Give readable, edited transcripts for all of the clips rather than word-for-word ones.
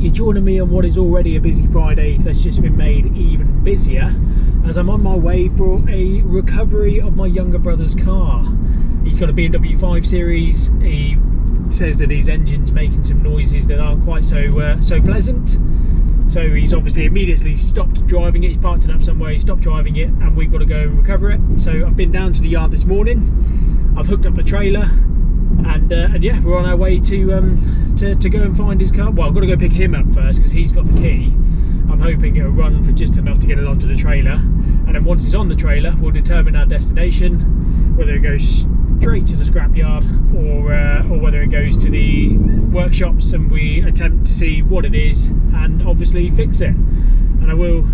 you're joining me on what is already a busy Friday that's just been made even busier, as I'm on my way for a recovery of my younger brother's car. He's got a BMW 5 Series. He says that his engine's making some noises that aren't quite so pleasant. So he's obviously immediately stopped driving it. He's parked it up somewhere, he stopped driving it, and we've got to go and recover it. So I've been down to the yard this morning. I've hooked up the trailer, and yeah, we're on our way to go and find his car. Well, I've got to go pick him up first because he's got the key. I'm hoping it'll run for just enough to get it onto the trailer, and then once it's on the trailer, we'll determine our destination, whether it goes straight to the scrapyard or whether it goes to the workshops and we attempt to see what it is and obviously fix it. And I will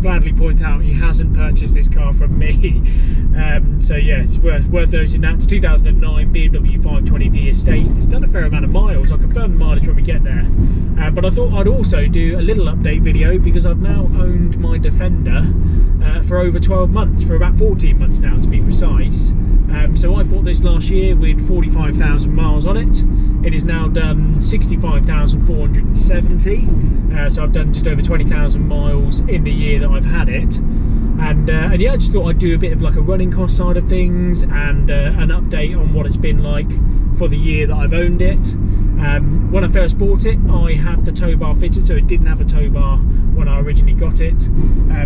gladly point out he hasn't purchased this car from me. So yeah, it's worth noting that. It's 2009 BMW 520D estate. It's done a fair amount of miles. I'll confirm the mileage when we get there. But I thought I'd also do a little update video because I've now owned my Defender for over 12 months, for about 14 months now to be precise. So I bought this last year with 45,000 miles on it. It is now done 65,470. So I've done just over 20,000 miles in the year that I've had it. And yeah, I just thought I'd do a bit of like a running cost side of things and an update on what it's been like for the year that I've owned it. When I first bought it, I had the tow bar fitted, so it didn't have a tow bar when I originally got it.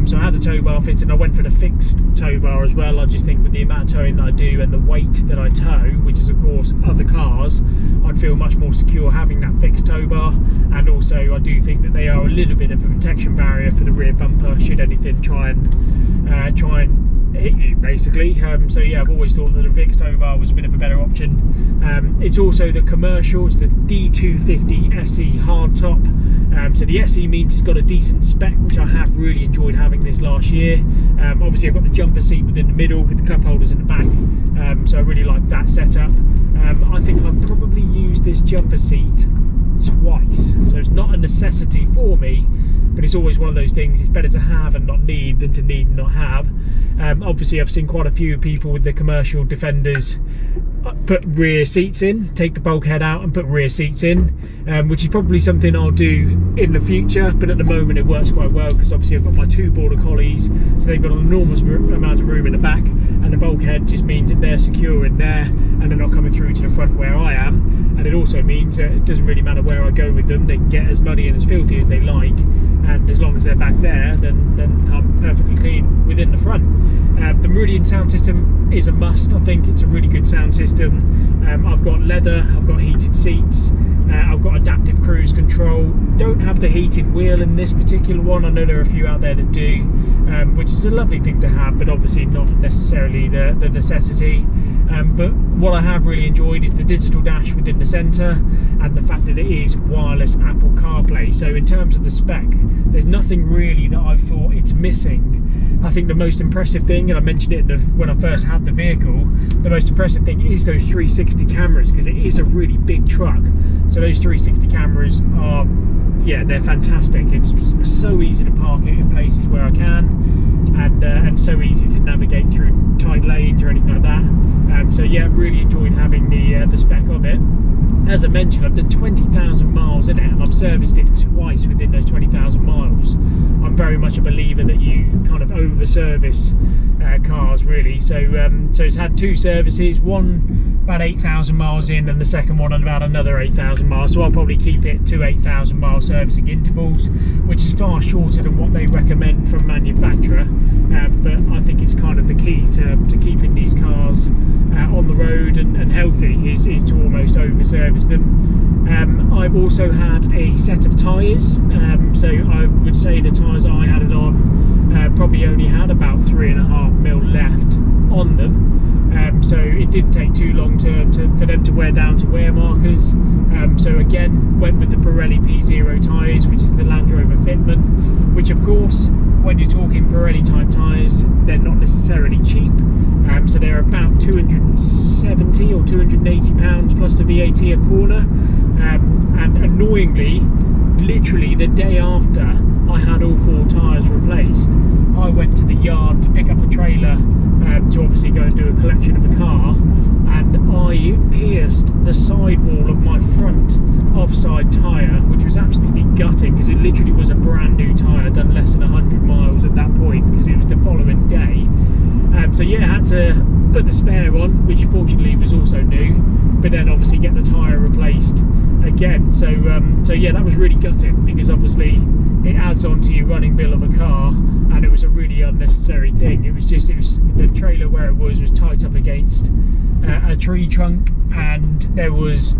So I had the tow bar fitted, and I went for the fixed tow bar as well. I just think with the amount of towing that I do and the weight that I tow, which is of course other cars, I'd feel much more secure having that fixed tow bar. And also I do think that they are a little bit of a protection barrier for the rear bumper should anything try and hit you basically. So yeah, I've always thought that a fixed tow bar was a bit of a better option. It's also the commercial, it's the D250 SE Hardtop. So the SE means it's got a decent spec, which I have really enjoyed having this last year. Obviously I've got the jumper seat within the middle with the cup holders in the back, so I really like that setup. I think I've probably used this jumper seat twice, so it's not a necessity for me, but it's always one of those things. It's better to have and not need than to need and not have. Obviously I've seen quite a few people with the commercial Defenders put rear seats in, take the bulkhead out and put rear seats in, which is probably something I'll do in the future, but at the moment it works quite well because obviously I've got my two border collies, so they've got an enormous amount of room in the back, and the bulkhead just means that they're secure in there and they're not coming through to the front where I am. And it also means that it doesn't really matter where I go with them, they can get as muddy and as filthy as they like, and as long as they're back there, then I'm perfectly clean within the front. The Meridian sound system is a must. I think it's a really good sound system. I've got leather, I've got heated seats, I've got adaptive cruise control. Don't have the heated wheel in this particular one. I know there are a few out there that do, which is a lovely thing to have, but obviously not necessarily the necessity. But what I have really enjoyed is the digital dash within the centre and the fact that it is wireless Apple CarPlay. So in terms of the spec, there's nothing really that I've thought it's missing. I think the most impressive thing, and I mentioned it when I first had the vehicle, the most impressive thing is those 360 cameras, because it is a really big truck. So those 360 cameras are, yeah, they're fantastic. It's just so easy to park it in places where I can, and so easy to navigate through tight lanes or anything like that. So yeah, really enjoyed having the spec of it. As I mentioned, I've done 20,000 miles in it, and I've serviced it twice within those 20,000 miles. I'm very much a believer that you kind of over-service cars, really. So it's had two services, one about 8,000 miles in, and the second one at about another 8,000 miles. So I'll probably keep it to 8,000 mile servicing intervals, which is far shorter than what they recommend from manufacturer. But I think it's kind of the key to keeping these cars on the road and healthy is to almost over-service them. I've also had a set of tyres, so I would say the tyres I had it on probably only had about 3.5mm left on them. So it didn't take too long for them to wear down to wear markers. So again, went with the Pirelli P0 tyres, which is the Land Rover fitment, which of course, when you're talking Pirelli type tyres, they're not necessarily cheap. So they're about 270 or 280 pounds plus the VAT a corner. And annoyingly, literally the day after I had all four tyres replaced, I went to the yard to pick up the trailer to obviously go and do a collection of the car, and I I pierced the sidewall of my front offside tyre, which was absolutely gutting because it literally was a brand new tyre, done less than 100 miles at that point because it was the following day. So yeah, I had to put the spare on, which fortunately was also new, but then obviously get the tyre replaced again. So yeah, that was really gutting because obviously it adds on to your running bill of a car, and it was a really unnecessary thing. It was the trailer where it was tight up against a tree trunk, and there was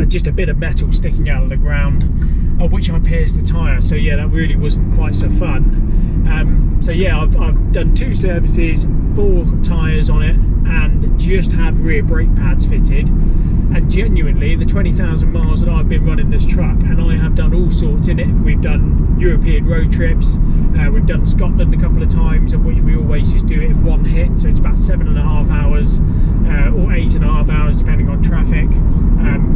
just a bit of metal sticking out of the ground, of which I pierced the tyre. So yeah, that really wasn't quite so fun. So yeah, I've done 2 services, 4 tyres on it, and just had rear brake pads fitted. And genuinely, the 20,000 miles that I've been running this truck, and I have done all sorts in it. We've done European road trips, we've done Scotland a couple of times, of which we always just do it in one hit, so it's about 7.5 hours or 8.5 hours depending on traffic,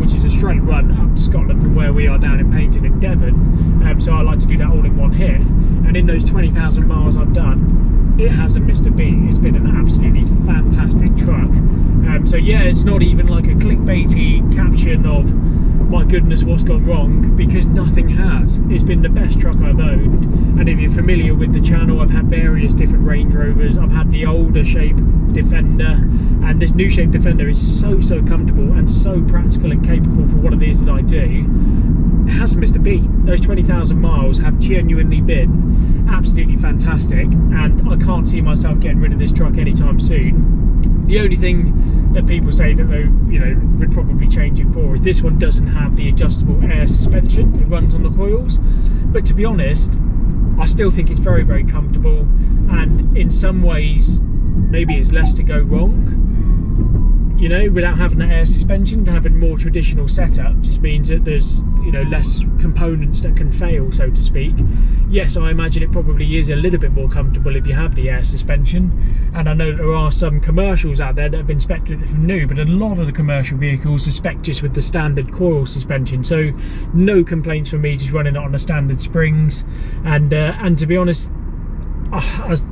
which is a straight run up to Scotland from where we are down in Paynton in Devon. So I like to do that all in one hit, and in those 20,000 miles I've done, it hasn't missed a beat. It's been an absolutely fantastic truck. So yeah, it's not even like a clickbaity caption of my goodness what's gone wrong, because nothing has. It's been the best truck I've owned. And if you're familiar with the channel, I've had various different Range Rovers. I've had the older shape Defender, and this new shape Defender is so comfortable and so practical and capable for what it is that I do. It hasn't missed a beat. Those 20,000 miles have genuinely been absolutely fantastic, and I can't see myself getting rid of this truck anytime soon. The only thing that people say that they, would probably change it for is this one doesn't have the adjustable air suspension. It runs on the coils, but to be honest, I still think it's very comfortable, and in some ways maybe it's less to go wrong. Without having that air suspension, having more traditional setup just means that there's less components that can fail, so to speak. Yes, I imagine it probably is a little bit more comfortable if you have the air suspension, and I know there are some commercials out there that have been spec'd with new, but a lot of the commercial vehicles are spec'd just with the standard coil suspension, so no complaints from me just running it on the standard springs. And to be honest,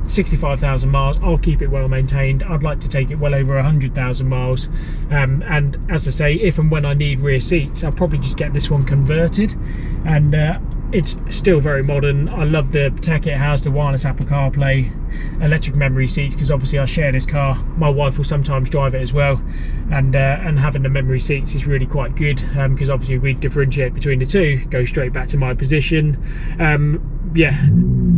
65,000 miles, I'll keep it well maintained. I'd like to take it well over 100,000 miles, and as I say, if and when I need rear seats, I'll probably just get this one converted. And it's still very modern. I love the tech it has, the wireless Apple CarPlay, electric memory seats, because obviously I share this car. My wife will sometimes drive it as well, and having the memory seats is really quite good, because obviously we differentiate between the two, go straight back to my position. Yeah,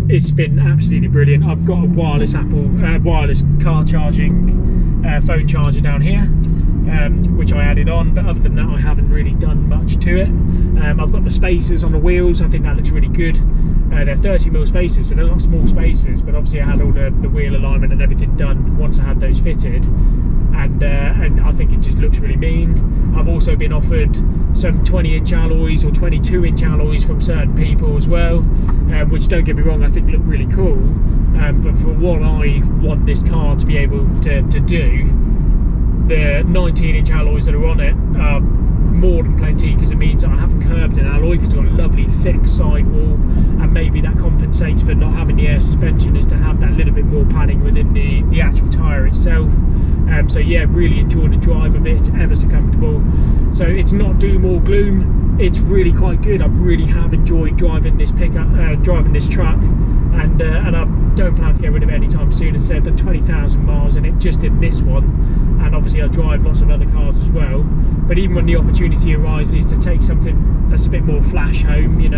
it's been absolutely brilliant. I've got a wireless wireless car charging phone charger down here, which I added on, but other than that I haven't really done much to it. I've got the spacers on the wheels. I think that looks really good. They're 30mm spacers, so they're not small spacers, but obviously I had all the wheel alignment and everything done once I had those fitted, and I think it just looks really mean. I've also been offered some 20-inch alloys or 22-inch alloys from certain people as well, which, don't get me wrong, I think look really cool, but for what I want this car to be able to do, the 19-inch alloys that are on it are more than plenty, because it means that I haven't curbed an alloy, because it's got a lovely thick sidewall, and maybe that compensates for not having the air suspension, is to have that little bit more padding within the actual tyre itself. So yeah, really enjoy the drive of it. It's ever so comfortable, so it's not doom or gloom. It's really quite good. I really have enjoyed driving this driving this truck, and I don't plan to get rid of it anytime soon. As I said, done 20,000 miles in it just in this one, and obviously I drive lots of other cars as well. But even when the opportunity arises to take something that's a bit more flash home, we've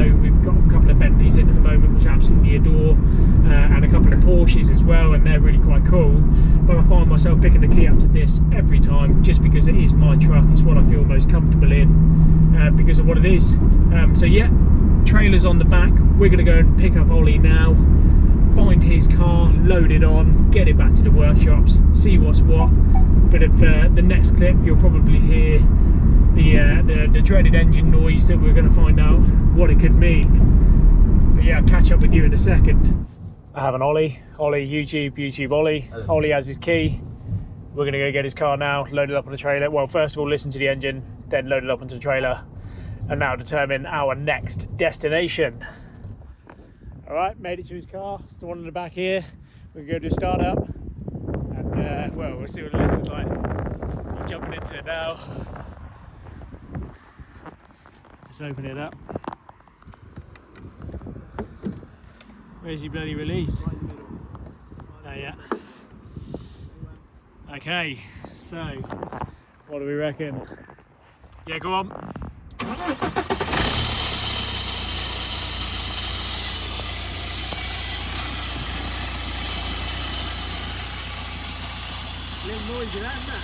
got a couple of Bentleys in at the moment, which I absolutely adore, and a couple of Porsches as well, and they're really quite cool. But I find myself picking the key up to this every time, just because it is my truck. It's what I feel most comfortable in, because of what it is. So yeah, trailers on the back. We're going to go and pick up Ollie now, find his car, load it on, get it back to the workshops, see what's what. But if the next clip, you'll probably hear the dreaded engine noise that we're going to find out what it could mean. But yeah, I'll catch up with you in a second. I have an Ollie, YouTube Ollie. Hello. Ollie has his key. We're going to go get his car now, load it up on the trailer. Well, first of all, listen to the engine, then load it up onto the trailer, and now determine our next destination. All right, made it to his car. It's the one in the back here. We're going to go do a start up, and well, we'll see what this is like. He's jumping into it now. Let's open it up. Where's your bloody release? Right in the middle. Oh yeah. Okay, so what do we reckon? Yeah, go on. Little noisy that, isn't it?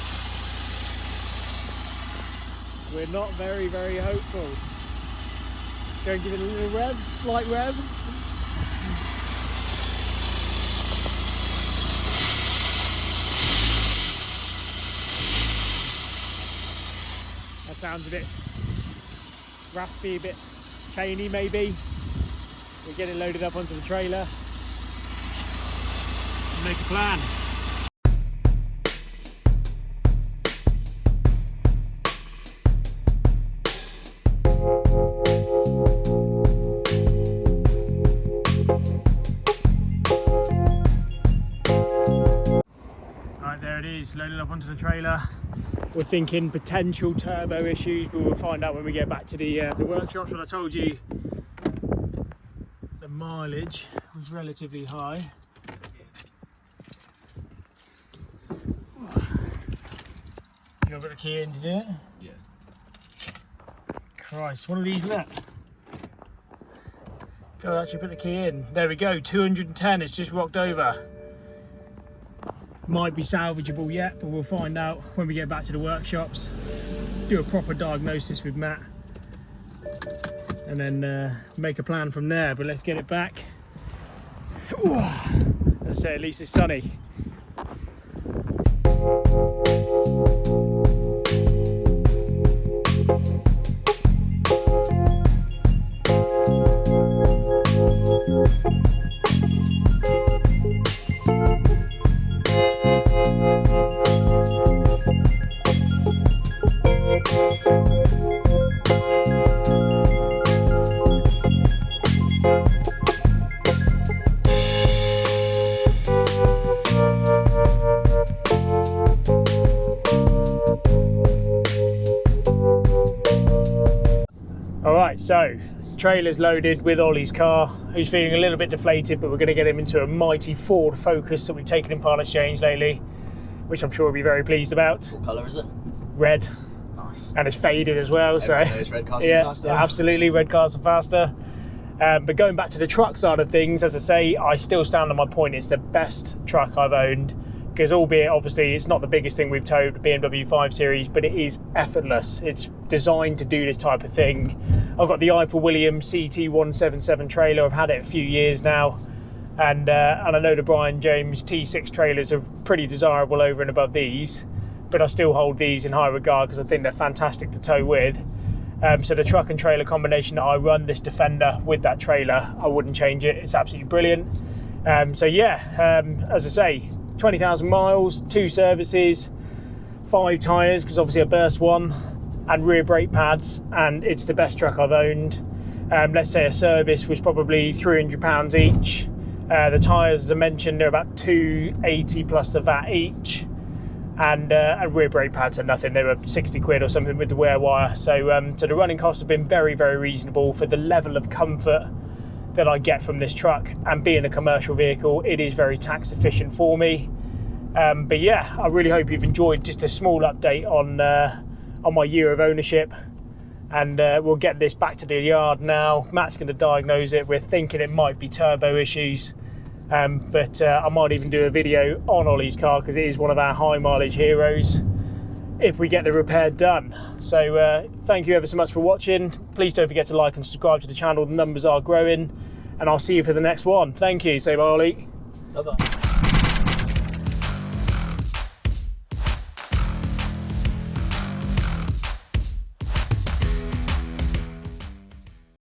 We're not very, very hopeful. Go and give it a little rev, slight rev. That sounds a bit raspy, a bit chainy maybe. We'll get it loaded up onto the trailer and make a plan. Loaded up onto the trailer. We're thinking potential turbo issues, but we'll find out when we get back to the workshop. But I told you the mileage was relatively high. You got to put the key in to do it? Yeah. Christ, one of these left. Got to actually put the key in. There we go, 210, it's just rocked over. Might be salvageable yet, but we'll find out when we get back to the workshops. Do a proper diagnosis with Matt and then make a plan from there. But let's get it back. Let's say at least it's sunny. Alright, so trailer's loaded with Ollie's car, who's feeling a little bit deflated, but we're going to get him into a mighty Ford Focus that we've taken in part exchange lately, which I'm sure he'll be very pleased about. What colour is it? Red. Nice. And it's faded as well. Everyone so knows red cars yeah, are faster. absolutely, red cars are faster. But going back to the truck side of things, as I say, I still stand on my point. It's the best truck I've owned, because albeit obviously it's not the biggest thing we've towed, the BMW 5 Series, but it is effortless. It's designed to do this type of thing. I've got the I for William CT177 trailer. I've had it a few years now, and I know the Brian James T6 trailers are pretty desirable over and above these, but I still hold these in high regard because I think they're fantastic to tow with. So the truck and trailer combination that I run, this Defender with that trailer, I wouldn't change it. It's absolutely brilliant. So yeah, as I say, 20,000 miles, 2 services, 5 tyres, because obviously I burst one, and rear brake pads, and it's the best truck I've owned. Let's say a service was probably £300 each. The tyres, as I mentioned, they're about £280 plus the VAT each, and rear brake pads are nothing. They were 60 quid or something with the wear wire. So the running costs have been very, very reasonable for the level of comfort that I get from this truck, and being a commercial vehicle, it is very tax efficient for me. But yeah, I really hope you've enjoyed just a small update on my year of ownership, and we'll get this back to the yard now. Matt's going to diagnose it. We're thinking it might be turbo issues, but I might even do a video on Ollie's car, because it is one of our high mileage heroes, if we get the repair done. So thank you ever so much for watching. Please don't forget to like and subscribe to the channel. The numbers are growing, and I'll see you for the next one. Thank you. Say bye, Ollie. Bye bye.